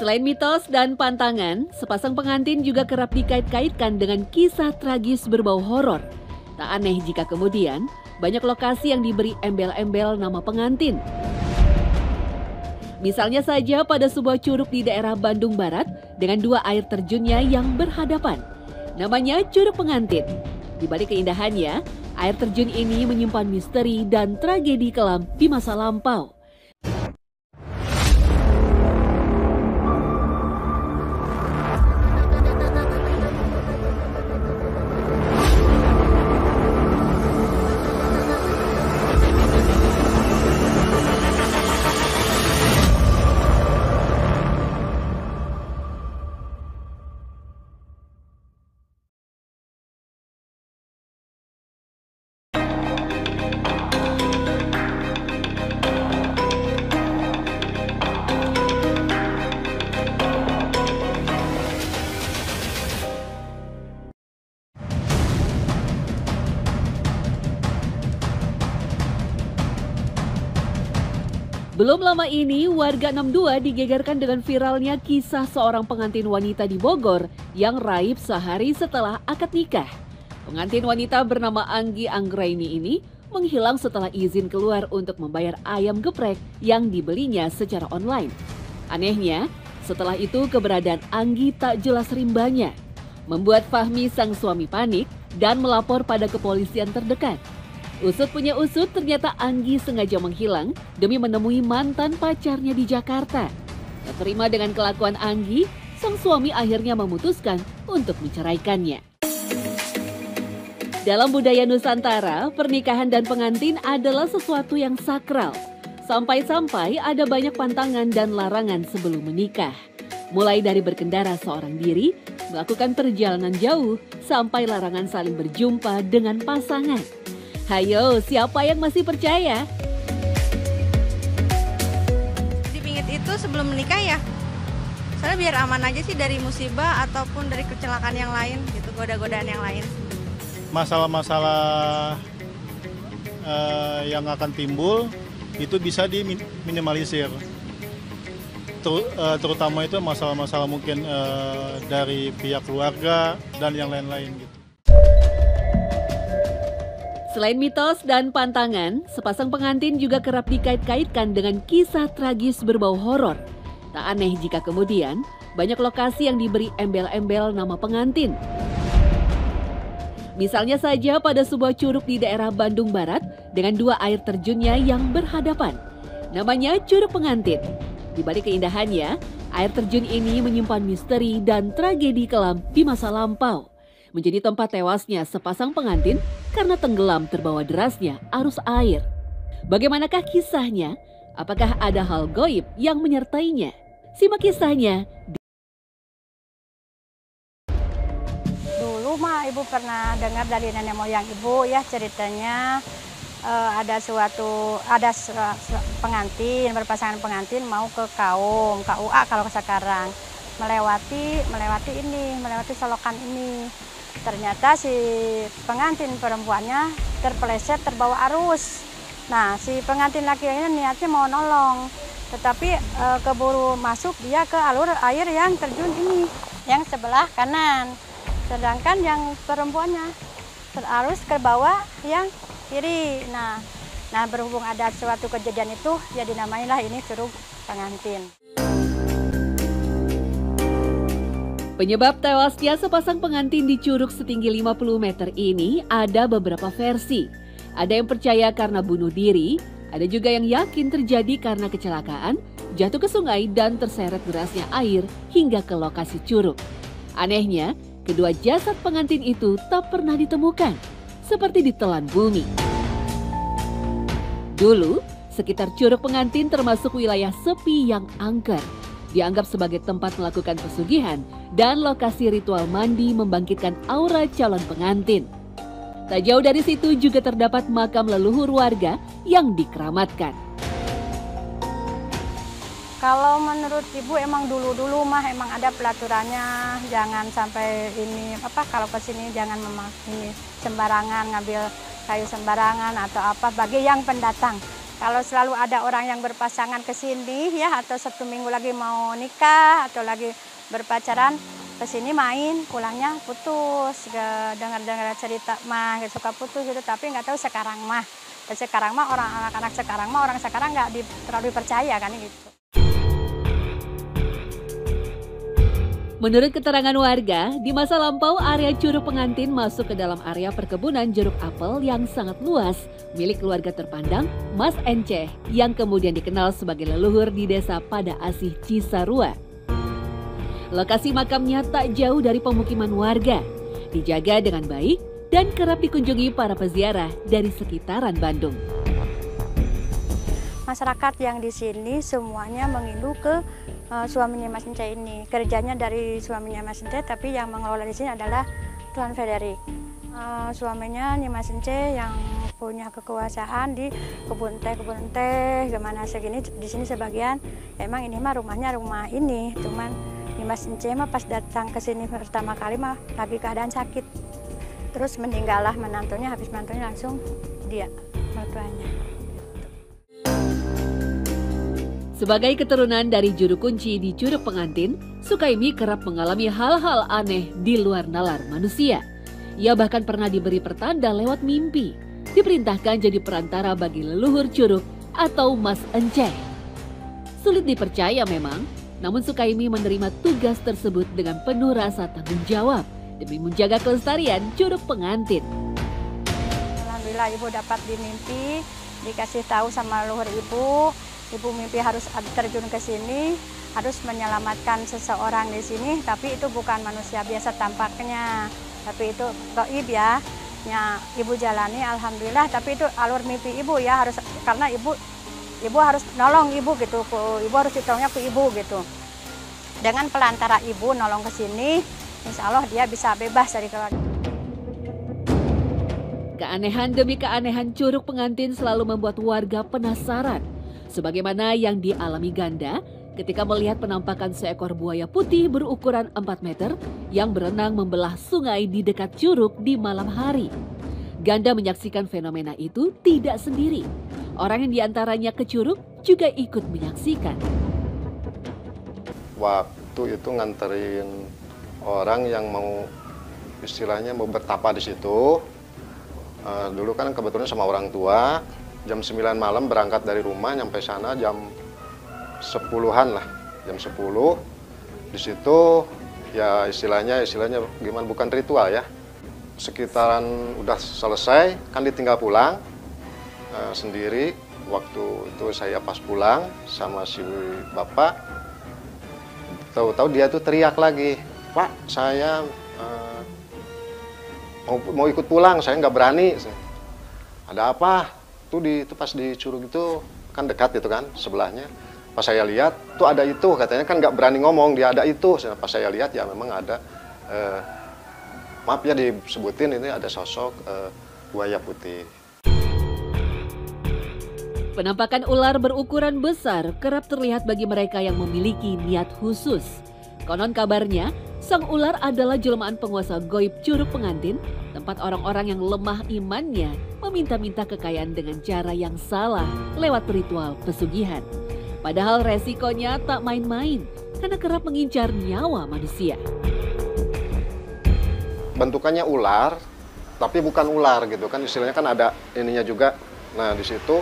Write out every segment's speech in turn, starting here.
Selain mitos dan pantangan, sepasang pengantin juga kerap dikait-kaitkan dengan kisah tragis berbau horor. Tak aneh jika kemudian banyak lokasi yang diberi embel-embel nama pengantin. Misalnya saja pada sebuah curug di daerah Bandung Barat dengan dua air terjunnya yang berhadapan. Namanya Curug Pengantin. Di balik keindahannya, air terjun ini menyimpan misteri dan tragedi kelam di masa lampau. Belum lama ini, warga 62 digegerkan dengan viralnya kisah seorang pengantin wanita di Bogor yang raib sehari setelah akad nikah. Pengantin wanita bernama Anggi Anggraini ini menghilang setelah izin keluar untuk membayar ayam geprek yang dibelinya secara online. Anehnya, setelah itu keberadaan Anggi tak jelas rimbanya, membuat Fahmi sang suami panik dan melapor pada kepolisian terdekat. Usut punya usut, ternyata Anggi sengaja menghilang demi menemui mantan pacarnya di Jakarta. Tak terima dengan kelakuan Anggi, sang suami akhirnya memutuskan untuk menceraikannya. Dalam budaya Nusantara, pernikahan dan pengantin adalah sesuatu yang sakral. Sampai-sampai ada banyak pantangan dan larangan sebelum menikah. Mulai dari berkendara seorang diri, melakukan perjalanan jauh, sampai larangan saling berjumpa dengan pasangan. Hayo, siapa yang masih percaya? Dipingit itu sebelum menikah ya, soalnya biar aman aja sih dari musibah ataupun dari kecelakaan yang lain gitu, goda-godaan yang lain. Masalah-masalah yang akan timbul itu bisa diminimalisir. Terutama itu masalah-masalah mungkin dari pihak keluarga dan yang lain-lain gitu. Selain mitos dan pantangan, sepasang pengantin juga kerap dikait-kaitkan dengan kisah tragis berbau horor. Tak aneh jika kemudian banyak lokasi yang diberi embel-embel nama pengantin. Misalnya saja pada sebuah curug di daerah Bandung Barat dengan dua air terjunnya yang berhadapan. Namanya Curug Pengantin. Di balik keindahannya, air terjun ini menyimpan misteri dan tragedi kelam di masa lampau. Menjadi tempat tewasnya sepasang pengantin karena tenggelam terbawa derasnya arus air. Bagaimanakah kisahnya? Apakah ada hal goib yang menyertainya? Simak kisahnya. Dulu mah ibu pernah dengar dari nenek moyang ibu ya ceritanya ada pengantin, berpasangan pengantin mau ke kaum, KUA kalau sekarang melewati selokan ini. Ternyata si pengantin perempuannya terpeleset terbawa arus. Nah, si pengantin laki-lakinya niatnya mau nolong, tetapi keburu masuk dia ke alur air yang terjun ini, yang sebelah kanan. Sedangkan yang perempuannya terarus ke bawah yang kiri. Nah berhubung ada suatu kejadian itu, ya dinamailah ini Curug Pengantin. Penyebab tewasnya sepasang pengantin di curug setinggi 50 meter ini ada beberapa versi. Ada yang percaya karena bunuh diri, ada juga yang yakin terjadi karena kecelakaan, jatuh ke sungai dan terseret derasnya air hingga ke lokasi curug. Anehnya, kedua jasad pengantin itu tak pernah ditemukan, seperti ditelan bumi. Dulu, sekitar Curug Pengantin termasuk wilayah sepi yang angker. Dianggap sebagai tempat melakukan pesugihan dan lokasi ritual mandi membangkitkan aura calon pengantin. Tak jauh dari situ juga terdapat makam leluhur warga yang dikeramatkan. Kalau menurut ibu emang dulu mah emang ada pelaturannya, jangan sampai kalau ke sini jangan sembarangan ngambil kayu sembarangan atau apa bagi yang pendatang. Kalau selalu ada orang yang berpasangan ke sini ya, atau 1 minggu lagi mau nikah atau lagi berpacaran, ke sini main, pulangnya putus. Dengar-dengar cerita mah suka putus gitu, tapi nggak tahu sekarang mah. Sekarang mah anak-anak sekarang mah orang sekarang nggak terlalu dipercaya kan gitu. Menurut keterangan warga, di masa lampau area Curug Pengantin masuk ke dalam area perkebunan jeruk apel yang sangat luas milik keluarga terpandang Mas Enceh yang kemudian dikenal sebagai leluhur di desa Pada Asih Cisarua. Lokasi makamnya tak jauh dari pemukiman warga, dijaga dengan baik dan kerap dikunjungi para peziarah dari sekitaran Bandung. Masyarakat yang di sini semuanya mengindu ke suaminya Mas Enceh ini. Kerjanya dari suaminya Mas Enceh, tapi yang mengelola di sini adalah Tuan Frederick. Suaminya Mas Enceh yang punya kekuasaan di kebun teh gimana segini di sini sebagian. Emang ini mah rumahnya rumah ini, cuman Mas Enceh mah pas datang ke sini pertama kali mah lagi keadaan sakit. Terus meninggallah menantunya, habis menantunya langsung dia mertuanya. Sebagai keturunan dari juru kunci di Curug Pengantin, Sukaimi kerap mengalami hal-hal aneh di luar nalar manusia. Ia bahkan pernah diberi pertanda lewat mimpi, diperintahkan jadi perantara bagi leluhur Curug atau Mas Enceh. Sulit dipercaya memang, namun Sukaimi menerima tugas tersebut dengan penuh rasa tanggung jawab demi menjaga kelestarian Curug Pengantin. Alhamdulillah ibu dapat dimimpi, dikasih tahu sama leluhur ibu. Ibu mimpi harus terjun ke sini, harus menyelamatkan seseorang di sini, tapi itu bukan manusia biasa tampaknya. Tapi itu gaib ya, ibu jalani alhamdulillah, tapi itu alur mimpi ibu ya, harus karena ibu harus nolong ibu gitu, ibu harus ditolongnya ke ibu gitu. Dengan pelantara ibu nolong ke sini, insya Allah dia bisa bebas dari keluarga. Keanehan demi keanehan Curug Pengantin selalu membuat warga penasaran. Sebagaimana yang dialami Ganda ketika melihat penampakan seekor buaya putih berukuran 4 meter yang berenang membelah sungai di dekat curug di malam hari. Ganda menyaksikan fenomena itu tidak sendiri. Orang yang diantaranya ke curug juga ikut menyaksikan. Waktu itu nganterin orang yang mau istilahnya mau bertapa di situ. Dulu kan kebetulan sama orang tua. Jam 9 malam berangkat dari rumah, nyampe sana jam 10-an lah, jam 10. Di situ ya istilahnya gimana, bukan ritual ya. Sekitaran udah selesai, kan ditinggal pulang sendiri. Waktu itu saya pas pulang sama si bapak, tahu-tahu dia tuh teriak lagi, "Pak, saya mau ikut pulang, saya nggak berani." Ada apa? Itu pas di curug itu kan dekat gitu kan sebelahnya. Pas saya lihat tuh ada itu, katanya kan nggak berani ngomong, dia ada itu. Pas saya lihat ya memang ada, maaf ya disebutin, ini ada sosok buaya putih. Penampakan ular berukuran besar kerap terlihat bagi mereka yang memiliki niat khusus. Konon kabarnya, sang ular adalah jelmaan penguasa goib Curug Pengantin, tempat orang-orang yang lemah imannya meminta-minta kekayaan dengan cara yang salah lewat ritual pesugihan. Padahal resikonya tak main-main karena kerap mengincar nyawa manusia. Bentukannya ular, tapi bukan ular gitu kan, istilahnya kan ada ininya juga. Nah di situ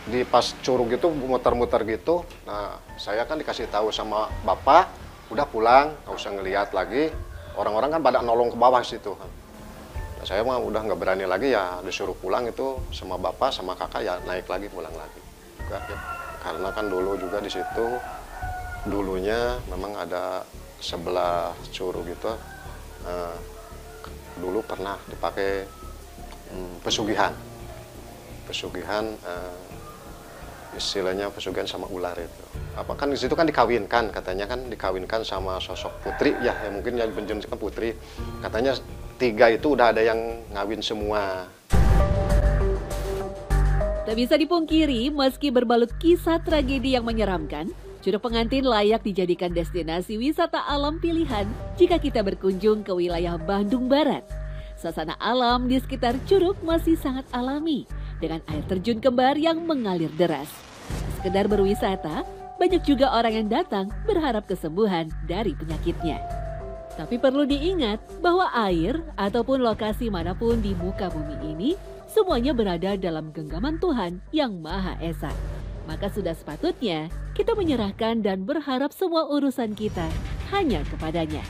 di pas curug itu muter-muter gitu. Nah saya kan dikasih tahu sama bapak, udah pulang, nggak usah ngelihat lagi. Orang-orang kan pada nolong ke bawah situ. Nah, saya mah udah nggak berani lagi ya, disuruh pulang itu sama bapak sama kakak ya naik lagi pulang lagi. Juga, ya. Karena kan dulu juga di situ dulunya memang ada sebelah curug gitu. Dulu pernah dipakai pesugihan, istilahnya pesugihan sama ular itu. Apa kan di situ kan dikawinkan, katanya kan dikawinkan sama sosok putri ya mungkin yang menjelaskan putri. Katanya 3 itu udah ada yang ngawin semua. Tak bisa dipungkiri, meski berbalut kisah tragedi yang menyeramkan, Curug Pengantin layak dijadikan destinasi wisata alam pilihan jika kita berkunjung ke wilayah Bandung Barat. Suasana alam di sekitar curug masih sangat alami, dengan air terjun kembar yang mengalir deras. Sekedar berwisata, banyak juga orang yang datang berharap kesembuhan dari penyakitnya. Tapi perlu diingat bahwa air ataupun lokasi manapun di muka bumi ini semuanya berada dalam genggaman Tuhan yang Maha Esa. Maka sudah sepatutnya kita menyerahkan dan berharap semua urusan kita hanya kepadanya.